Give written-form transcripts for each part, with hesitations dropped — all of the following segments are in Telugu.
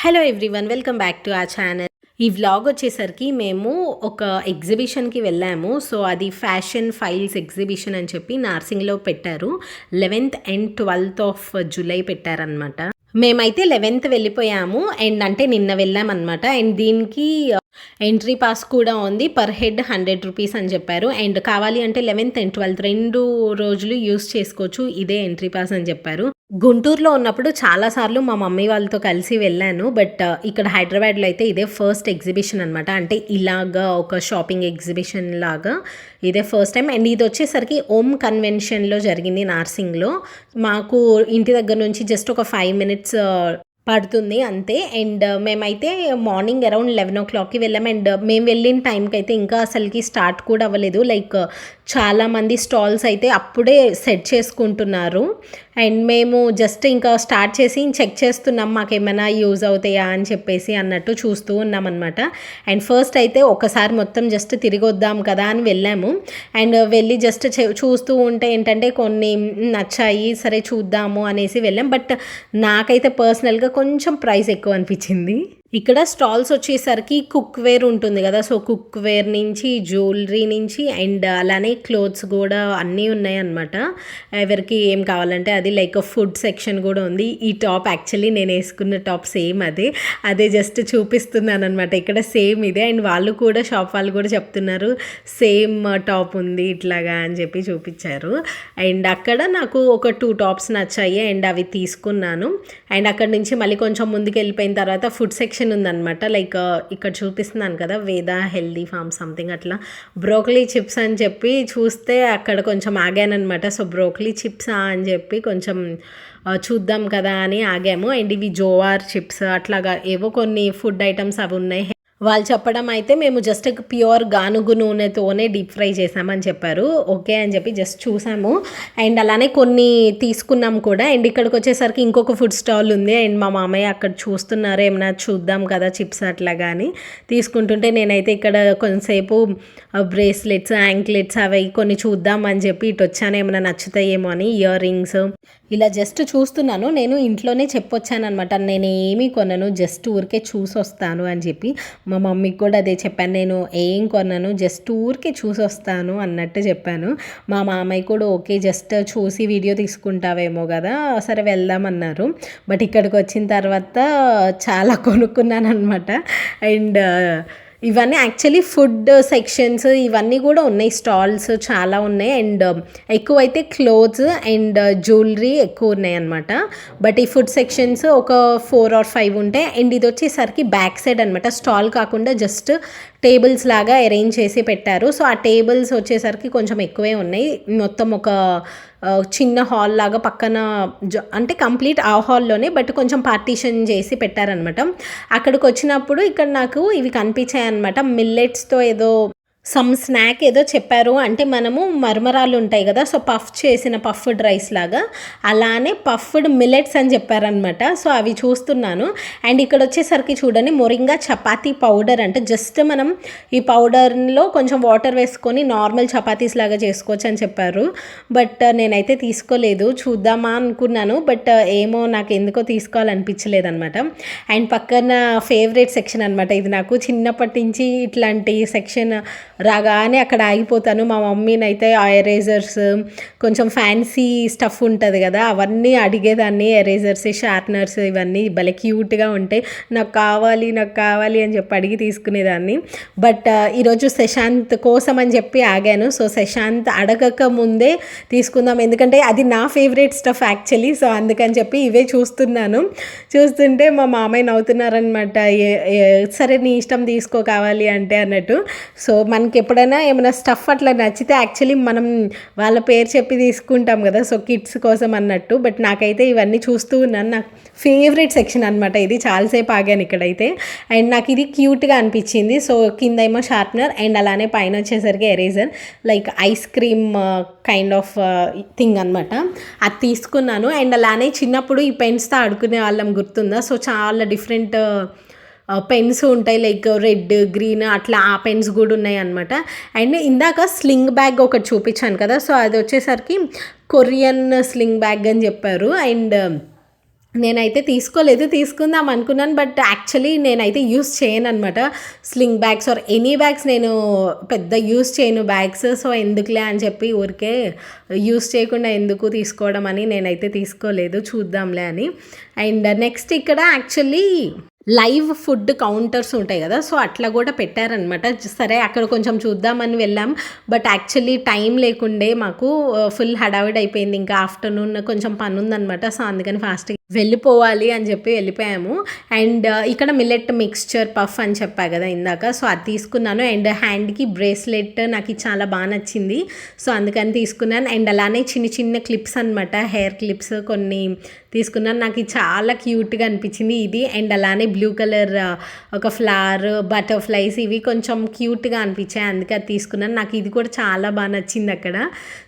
Hello everyone, welcome back to our channel. ఈ వ్లాగ్ వచ్చేసరికి మేము ఒక ఎగ్జిబిషన్కి వెళ్ళాము. సో అది ఫ్యాషన్ ఫైల్స్ ఎగ్జిబిషన్ అని చెప్పి నార్సింగ్లో పెట్టారు. 11th and 12th of July పెట్టారనమాట. మేమైతే 11th వెళ్ళిపోయాము అండ్ అంటే నిన్న వెళ్ళామన్నమాట. అండ్ దీనికి ఎంట్రీ పాస్ కూడా ఉంది. పర్ హెడ్ 100 రూపీస్ అని చెప్పారు. అండ్ కావాలి అంటే 11th and 12th 2 రోజులు యూస్ చేసుకోవచ్చు, ఇదే ఎంట్రీ పాస్ అని చెప్పారు. గుంటూరులో ఉన్నప్పుడు చాలాసార్లు మా మమ్మీ వాళ్ళతో కలిసి వెళ్ళాను. బట్ ఇక్కడ హైదరాబాద్లో అయితే ఇదే ఫస్ట్ ఎగ్జిబిషన్ అనమాట. అంటే ఇలాగా ఒక షాపింగ్ ఎగ్జిబిషన్ లాగా ఇదే ఫస్ట్ టైం. అండ్ ఇది వచ్చేసరికి ఓమ్ కన్వెన్షన్లో జరిగింది నార్సింగ్లో. మాకు ఇంటి దగ్గర నుంచి జస్ట్ ఒక 5 minutes పడుతుంది అంతే. అండ్ మేమైతే మార్నింగ్ అరౌండ్ 11 o'clockకి వెళ్ళాం. అండ్ మేము వెళ్ళిన టైంకి అయితే ఇంకా అసలుకి స్టార్ట్ కూడా అవ్వలేదు. లైక్ చాలామంది స్టాల్స్ అయితే అప్పుడే సెట్ చేసుకుంటున్నారు. అండ్ మేము జస్ట్ ఇంకా స్టార్ట్ చేసి చెక్ చేస్తున్నాం మాకు ఏమైనా యూజ్ అవుతాయా అని చెప్పేసి అన్నట్టు చూస్తూ ఉన్నాం అనమాట. అండ్ ఫస్ట్ అయితే ఒకసారి మొత్తం జస్ట్ తిరిగి వద్దాం కదా అని వెళ్ళాము. అండ్ వెళ్ళి జస్ట్ చూస్తూ ఉంటే ఏంటంటే కొన్ని నచ్చాయి, సరే చూద్దాము అనేసి వెళ్ళాం. బట్ నాకైతే పర్సనల్గా కొంచెం ప్రైస్ ఎక్కువ అనిపించింది. ఇక్కడ స్టాల్స్ వచ్చేసరికి కుక్వేర్ ఉంటుంది కదా, సో కుక్వేర్ నుంచి జ్యువెలరీ నుంచి అండ్ అలానే క్లోత్స్ కూడా అన్నీ ఉన్నాయి అన్నమాట. ఎవరికి ఏం కావాలంటే అది. లైక్ ఫుడ్ సెక్షన్ కూడా ఉంది. ఈ టాప్ యాక్చువల్లీ నేను వేసుకున్న టాప్ సేమ్ అదే జస్ట్ చూపిస్తున్నాను అనమాట. ఇక్కడ సేమ్ ఇదే. అండ్ వాళ్ళు కూడా షాప్ వాళ్ళు కూడా చెప్తున్నారు సేమ్ టాప్ ఉంది ఇట్లాగా అని చెప్పి చూపించారు. అండ్ అక్కడ నాకు ఒక 2 tops నచ్చాయి అండ్ అవి తీసుకున్నాను. అండ్ అక్కడ నుంచి మళ్ళీ కొంచెం ముందుకు వెళ్ళిపోయిన తర్వాత ఫుడ్ సెక్షన్ ఉందన్నమాట. లైక్ ఇక్కడ చూపిస్తున్నాను కదా, వేద హెల్దీ ఫార్మ్ సంథింగ్ అట్లా బ్రోకలీ చిప్స్ అని చెప్పి చూస్తే అక్కడ కొంచెం ఆగానమాట. సో బ్రోకలీ చిప్స్ అని చెప్పి కొంచెం చూద్దాం కదా అని ఆగాము. అండ్ ఇవి జోవార్ చిప్స్ అట్లాగా ఏవో కొన్ని ఫుడ్ ఐటమ్స్ అవి ఉన్నాయి. వాళ్ళు చెప్పడం అయితే మేము జస్ట్ ప్యూర్ గానుగు నూనెతోనే డీప్ ఫ్రై చేసామని చెప్పారు. ఓకే అని చెప్పి జస్ట్ చూసాము. అండ్ అలానే కొన్ని తీసుకున్నాం కూడా. అండ్ ఇక్కడికి వచ్చేసరికి ఇంకొక ఫుడ్ స్టాల్ ఉంది. అండ్ మా మామయ్య అక్కడ చూస్తున్నారు ఏమైనా చూద్దాం కదా చిప్స్ అట్లా కానీ తీసుకుంటుంటే నేనైతే ఇక్కడ కొంతసేపు బ్రేస్లెట్స్, యాంక్లెట్స్ అవి కొన్ని చూద్దాం అని చెప్పి ఇటు వచ్చాను, ఏమైనా నచ్చుతాయేమో అని. ఇయర్ రింగ్స్ ఇలా జస్ట్ చూస్తున్నాను. నేను ఇంట్లోనే చెప్పొచ్చాను అనమాట, నేను ఏమీ కొనను, జస్ట్ ఊరికే చూసి వస్తాను అని చెప్పి. మా మమ్మీకి కూడా అదే చెప్పాను, నేను ఏం కొన్నాను, జస్ట్ ఊరికే చూసి వస్తాను అన్నట్టు చెప్పాను. మా మామయ్య కూడా ఓకే జస్ట్ చూసి వీడియో తీసుకుంటావేమో కదా, సరే వెళ్దామన్నారు. బట్ ఇక్కడికి వచ్చిన తర్వాత చాలా కొనుక్కున్నాను అనమాట. అండ్ ఇవన్నీ యాక్చువల్లీ ఫుడ్ సెక్షన్స్ ఇవన్నీ కూడా ఉన్నాయి, స్టాల్స్ చాలా ఉన్నాయి. అండ్ ఎక్కువైతే క్లోత్స్ అండ్ జ్యువెలరీ ఎక్కువ ఉన్నాయి అనమాట. బట్ ఈ ఫుడ్ సెక్షన్స్ ఒక 4 or 5 ఉంటాయి. అండ్ ఇది వచ్చేసరికి బ్యాక్ సైడ్ అనమాట, స్టాల్ కాకుండా జస్ట్ టేబుల్స్ లాగా అరేంజ్ చేసి పెట్టారు. సో ఆ టేబుల్స్ వచ్చేసరికి కొంచెం ఎక్కువే ఉన్నాయి. మొత్తం ఒక చిన్న హాల్ లాగా పక్కన అంటే కంప్లీట్ ఆ హాల్లోనే బట్ కొంచెం పార్టీషన్ చేసి పెట్టారనమాట. అక్కడికి వచ్చినప్పుడు ఇక్కడ నాకు ఇవి కనిపించాయి అనమాట. మిల్లెట్స్తో ఏదో సమ్ స్నాక్ ఏదో చెప్పారు. అంటే మనము మరమరాలు ఉంటాయి కదా, సో చేసిన పఫ్డ్ రైస్ లాగా అలానే పఫ్డ్ మిల్లెట్స్ అని చెప్పారనమాట. సో అవి చూస్తున్నాను. అండ్ ఇక్కడ వచ్చేసరికి చూడండి, మొరింగా చపాతీ పౌడర్ అంటే జస్ట్ మనం ఈ పౌడర్లో కొంచెం వాటర్ వేసుకొని నార్మల్ చపాతీస్ లాగా చేసుకోవచ్చు అని చెప్పారు. బట్ నేనైతే తీసుకోలేదు, చూద్దామా అనుకున్నాను. బట్ ఏమో నాకు ఎందుకో తీసుకోవాలనిపించలేదు అనమాట. అండ్ పక్కన ఫేవరెట్ సెక్షన్ అనమాట ఇది, నాకు చిన్నప్పటి నుంచి ఇట్లాంటి సెక్షన్ రాగానే అక్కడ ఆగిపోతాను. మా మమ్మీని అయితే ఎరేజర్స్, కొంచెం ఫ్యాన్సీ స్టఫ్ ఉంటుంది కదా, అవన్నీ అడిగేదాన్ని. ఎరేజర్స్, షార్ప్నర్స్ ఇవన్నీ భలే క్యూట్గా ఉంటాయి, నాకు కావాలి అని చెప్పి అడిగి తీసుకునేదాన్ని. బట్ ఈరోజు శశాంత్ కోసం అని చెప్పి ఆగాను. సో శశాంత్ అడగక ముందే తీసుకుందాం, ఎందుకంటే అది నా ఫేవరెట్ స్టఫ్ యాక్చువల్లీ. సో అందుకని చెప్పి ఇవే చూస్తుంటే మా మామయ్య నవ్వుతున్నారనమాట. సరే నీ ఇష్టం తీసుకో కావాలి అంటే అన్నట్టు. సో మనకి ఎప్పుడైనా ఏమైనా స్టఫ్ అట్లా నచ్చితే యాక్చువల్లీ మనం వాళ్ళ పేరు చెప్పి తీసుకుంటాం కదా, సో కిడ్స్ కోసం అన్నట్టు. బట్ నాకైతే ఇవన్నీ చూస్తూ ఉన్నాను, నాకు ఫేవరెట్ సెక్షన్ అనమాట ఇది. చాలాసేపు ఆగాను ఇక్కడైతే. అండ్ నాకు ఇది క్యూట్గా అనిపించింది. సో కింద ఏమో షార్ప్నర్ అండ్ అలానే పైన వచ్చేసరికి eraser, like ice cream kind of thing అనమాట. అది తీసుకున్నాను. అండ్ అలానే చిన్నప్పుడు ఈ పెన్స్తో ఆడుకునే వాళ్ళం గుర్తుందా, సో చాలా డిఫరెంట్ పెన్స్ ఉంటాయి, లైక్ రెడ్, గ్రీన్ అట్లా ఆ పెన్స్ కూడా ఉన్నాయి అనమాట. అండ్ ఇందాక స్లింగ్ బ్యాగ్ ఒకటి చూపించాను కదా, సో అది వచ్చేసరికి కొరియన్ స్లింగ్ బ్యాగ్ అని చెప్పారు. అండ్ నేనైతే తీసుకోలేదు. తీసుకుందాం అనుకున్నాను. బట్ యాక్చువల్లీ నేనైతే యూజ్ చేయననమాట. Sling bags or any bags నేను పెద్ద యూజ్ చేయను బ్యాగ్స్. సో, ఎందుకులే అని చెప్పి ఊరికే యూజ్ చేయకుండా ఎందుకు తీసుకోవడం అని నేనైతే తీసుకోలేదు. చూద్దాంలే అని. అండ్ నెక్స్ట్ ఇక్కడ యాక్చువల్లీ లైవ్ ఫుడ్ కౌంటర్స్ ఉంటాయి కదా! సో, అట్లా కూడా పెట్టారనమాట. సరే అక్కడ కొంచెం చూద్దామని వెళ్ళాం. బట్ యాక్చువల్లీ టైం లేకుండే మాకు ఫుల్ హడావిడి అయిపోయింది. ఇంకా ఆఫ్టర్‌నూన్ కొంచెం పనుందనమాట. సో, అందుకని ఫాస్ట్‌గా వెళ్ళిపోవాలి అని చెప్పి వెళ్ళిపోయాము. అండ్ ఇక్కడ మిల్లెట్ మిక్స్చర్ పఫ్ అని చెప్పా కదా ఇందాక. సో, అది తీసుకున్నాను. అండ్ హ్యాండ్‌కి బ్రేస్లెట్ నాకు చాలా బాగా నచ్చింది. సో, అందుకని తీసుకున్నాను. అండ్ అలానే చిన్న చిన్న క్లిప్స్ అనమాట. హెయిర్ క్లిప్స్ కొన్ని తీసుకున్నాను. నాకు చాలా క్యూట్‌గా అనిపించింది ఇది. అండ్ అలానే బ్లూ కలర్ ఒక ఫ్లవర్, బటర్‌ఫ్లైస్ ఇవి కొంచెం క్యూట్‌గా అనిపించాయి. అందుకే అది తీసుకున్నాను. నాకు ఇది కూడా చాలా బాగా నచ్చింది అక్కడ.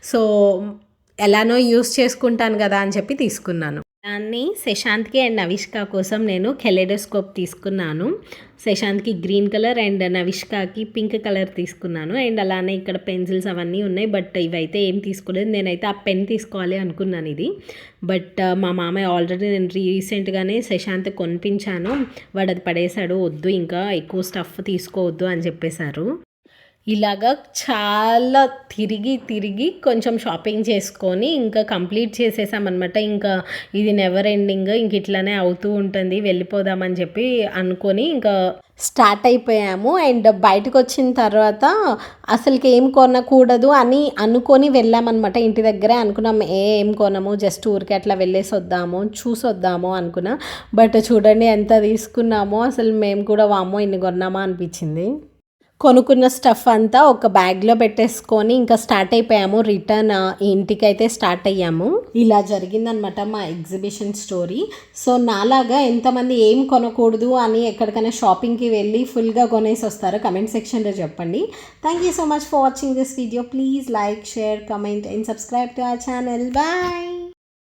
సో, ఎలానో యూజ్ చేసుకుంటాను కదా అని చెప్పి తీసుకున్నాను. దాన్ని శశాంత్‌కి అండ్ నవిష్క కోసం నేను కెలెడోస్కోప్ తీసుకున్నాను. శశాంత్‌కి గ్రీన్ కలర్ అండ్ నవిష్కకి పింక్ కలర్ తీసుకున్నాను. అండ్ అలానే ఇక్కడ పెన్సిల్స్ అవన్నీ ఉన్నాయి. బట్ ఇవైతే ఏం తీసుకోలేదు. నేనైతే ఆ పెన్ తీసుకోవాలి అనుకున్నాను ఇది. బట్ మా మామయ్య ఆల్రెడీ నేను రీసెంట్‌గానే శశాంత్ కొనిపించాను. వాడు అది పడేశాడు. వద్దు ఇంకా ఎక్కువ స్టఫ్ తీసుకోవద్దు అని చెప్పేశారు. ఇలాగా చాలా తిరిగి కొంచెం షాపింగ్ చేసుకొని ఇంకా కంప్లీట్ చేసేసామనమాట. ఇంకా ఇది నెవర్ ఎండింగ్. ఇంక ఇట్లానే అవుతూ ఉంటుంది. వెళ్ళిపోదామని చెప్పి అనుకొని ఇంకా స్టార్ట్ అయిపోయాము. అండ్ బయటకు వచ్చిన తర్వాత అసలుకి ఏం కొనకూడదు అని అనుకొని వెళ్ళామన్నమాట. ఇంటి దగ్గరే అనుకున్నాం ఏం కొనము, జస్ట్ ఊరికే అట్లా వెళ్ళేసి వద్దాము, చూసొద్దాము అనుకున్నా. బట్ చూడండి ఎంత తీసుకున్నామో. అసలు మేము కూడా వామ్మో ఇన్ని కొన్నామా అనిపించింది. కొనుక్కున్న స్టఫ్ అంతా ఒక బ్యాగ్లో పెట్టేసుకొని ఇంకా స్టార్ట్ అయిపోయాము. రిటర్న్ ఇంటికైతే స్టార్ట్ అయ్యాము. ఇలా జరిగిందనమాట మా ఎగ్జిబిషన్ స్టోరీ. సో, నాలాగా ఎంతమంది ఏం కొనకూడదు అని ఎక్కడికైనా షాపింగ్కి వెళ్ళి ఫుల్గా కొనేసి వస్తారో కమెంట్ సెక్షన్లో చెప్పండి. Thank you so much for watching this video. Please like, share, comment and subscribe to our channel. Bye.